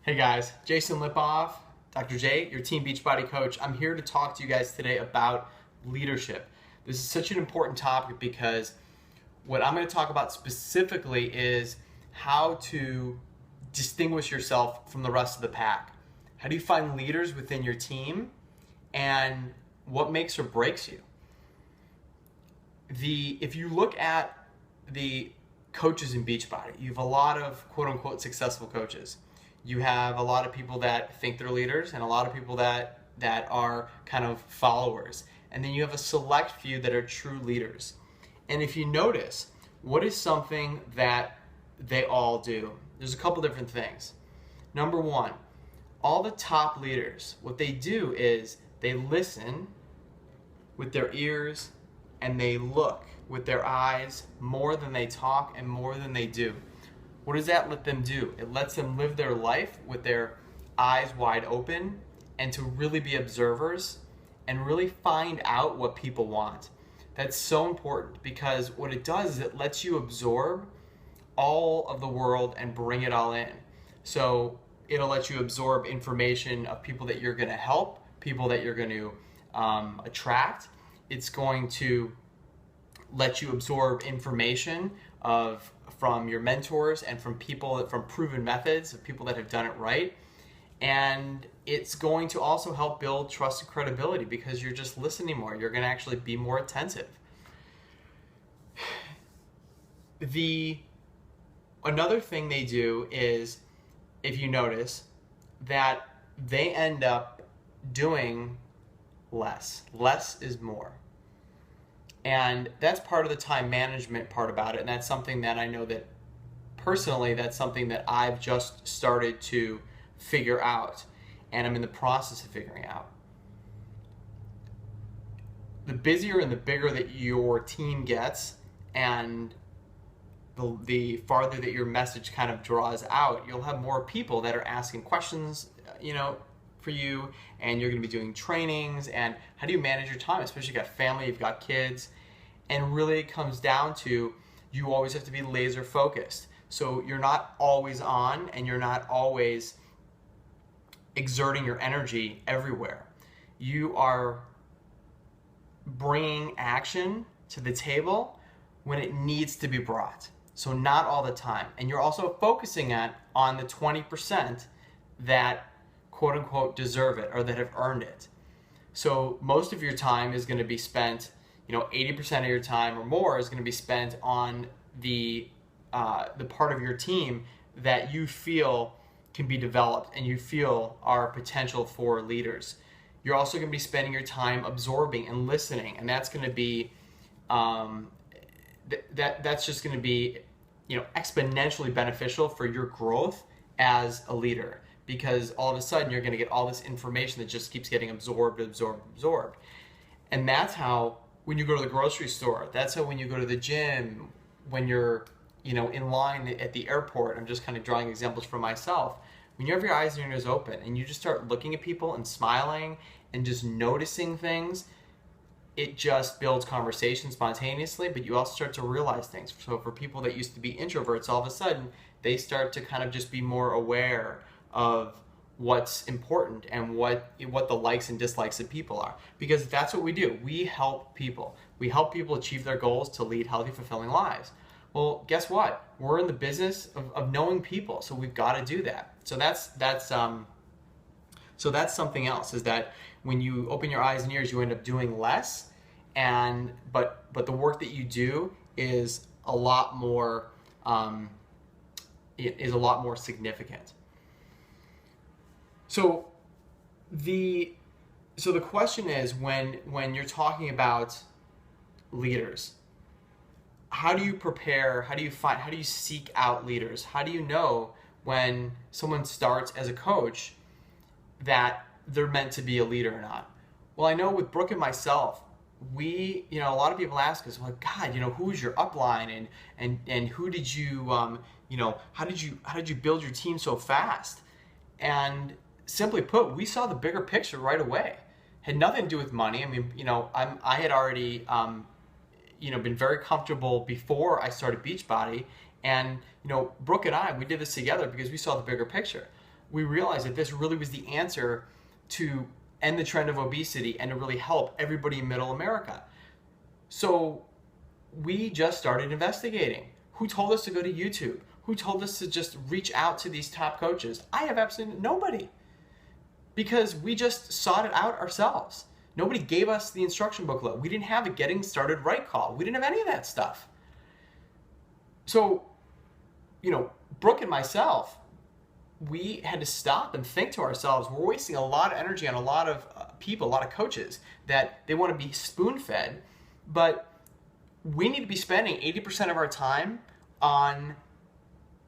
Hey guys, Jason Lipoff, Dr. J, your Team Beachbody coach. I'm here to talk to you guys today about leadership. This is such an important topic because what I'm going to talk about specifically is how to distinguish yourself from the rest of the pack. How do you find leaders within your team and what makes or breaks you? If you look at the coaches in Beachbody, you have a lot of quote unquote successful coaches. You have a lot of people that think they're leaders and a lot of people that are kind of followers. And then you have a select few that are true leaders. And if you notice, what is something that they all do? There's a couple different things. Number one, all the top leaders, what they do is they listen with their ears and they look with their eyes more than they talk and more than they do. What does that let them do? It lets them live their life with their eyes wide open and to really be observers and really find out what people want. That's so important because what it does is it lets you absorb all of the world and bring it all in. So it'll let you absorb information of people that you're going to help, people that you're going to attract. It's going to let you absorb information from your mentors and from proven methods, of people that have done it right. And it's going to also help build trust and credibility because you're just listening more. You're going to actually be more attentive. Another thing they do is, if you notice, that they end up doing less. Less is more. And that's part of the time management part about it. And that's something that I know that personally, that's something that I've just started to figure out. And I'm in the process of figuring out. The busier and the bigger that your team gets and the farther that your message kind of draws out, you'll have more people that are asking questions, for you, and you're going to be doing trainings. And how do you manage your time, especially if you've got family, you've got kids? And really it comes down to you always have to be laser focused. So you're not always on and you're not always exerting your energy everywhere. You are bringing action to the table when it needs to be brought. So not all the time. And you're also focusing on the 20% that quote unquote deserve it or that have earned it. So most of your time is going to be spent, 80% of your time or more is going to be spent on the part of your team that you feel can be developed and you feel are potential for leaders. You're also going to be spending your time absorbing and listening, and that's going to be that's just going to be exponentially beneficial for your growth as a leader, because all of a sudden you're going to get all this information that just keeps getting absorbed. And that's how when you go to the grocery store, that's how when you go to the gym, when you're in line at the airport, I'm just kind of drawing examples for myself. When you have your eyes and your ears open and you just start looking at people and smiling and just noticing things, it just builds conversation spontaneously, but you also start to realize things. So for people that used to be introverts, all of a sudden they start to kind of just be more aware of what's important and what the likes and dislikes of people are, because that's what we do. We help people achieve their goals to lead healthy, fulfilling lives. Well, guess what? We're in the business of knowing people, so we've got to do that. So that's something else, is that when you open your eyes and ears, you end up doing less, but the work that you do is a lot more significant. So the question is, when you're talking about leaders, how do you prepare? How do you seek out leaders? How do you know when someone starts as a coach that they're meant to be a leader or not? Well, I know with Brooke and myself, a lot of people ask us, well, God, who's your upline and who did you, how did you build your team so fast? And simply put, we saw the bigger picture right away. Had nothing to do with money. I mean, I had already, been very comfortable before I started Beachbody, and Brooke and I, we did this together because we saw the bigger picture. we realized that this really was the answer to end the trend of obesity and to really help everybody in middle America. So we just started investigating. Who told us to go to YouTube? Who told us to just reach out to these top coaches? I have absolutely nobody, because we just sought it out ourselves. Nobody gave us the instruction booklet. We didn't have a getting started right call. We didn't have any of that stuff. So, Brooke and myself, we had to stop and think to ourselves, we're wasting a lot of energy on a lot of people, a lot of coaches that they want to be spoon-fed, but we need to be spending 80% of our time on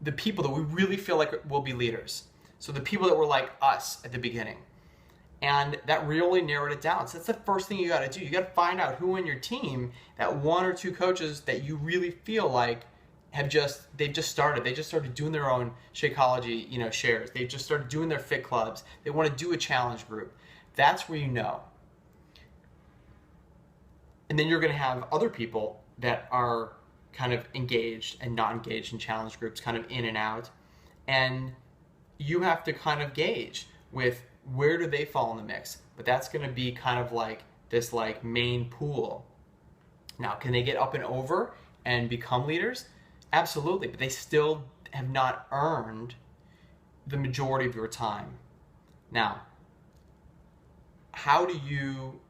the people that we really feel like will be leaders. So the people that were like us at the beginning. And that really narrowed it down. So that's the first thing you got to do. You got to find out who in your team, that one or two coaches that you really feel like they've just started. They just started doing their own Shakeology, shares. They've just started doing their fit clubs. They want to do a challenge group. That's where you know. And then you're going to have other people that are kind of engaged and not engaged in challenge groups, kind of in and out. And you have to kind of gauge with where do they fall in the mix. But that's going to be kind of like this main pool. Now, can they get up and over and become leaders? Absolutely, but they still have not earned the majority of your time. Now, how do you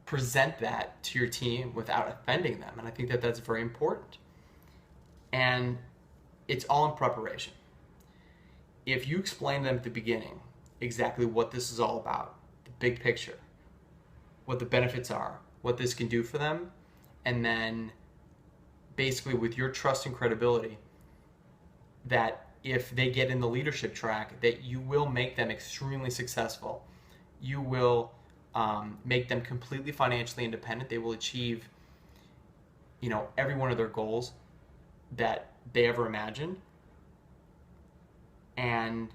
present that to your team without offending them? And I think that that's very important. And it's all in preparation. If you explain to them at the beginning exactly what this is all about, the big picture, what the benefits are, what this can do for them, and then basically with your trust and credibility that if they get in the leadership track, that you will make them extremely successful. You will make them completely financially independent. They will achieve, every one of their goals that they ever imagined. And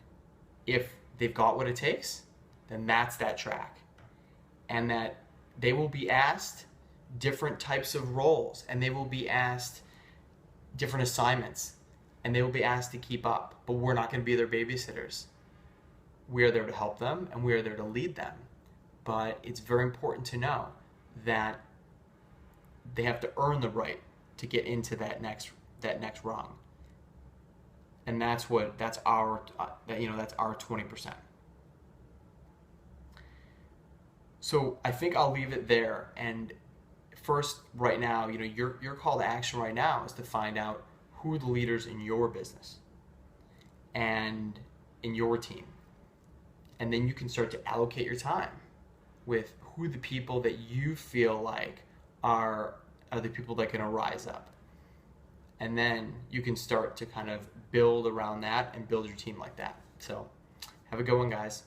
if they've got what it takes, then that's that track. And that they will be asked different types of roles, and they will be asked different assignments, and they will be asked to keep up. But we're not going to be their babysitters. We are there to help them, and we are there to lead them. But it's very important to know that they have to earn the right to get into that next rung. And that's our 20%. So I think I'll leave it there. And first, right now, your call to action right now is to find out who are the leaders in your business and in your team. And then you can start to allocate your time with who the people that you feel like are the people that can rise up. And then you can start to kind of build around that and build your team like that. So have a good one, guys.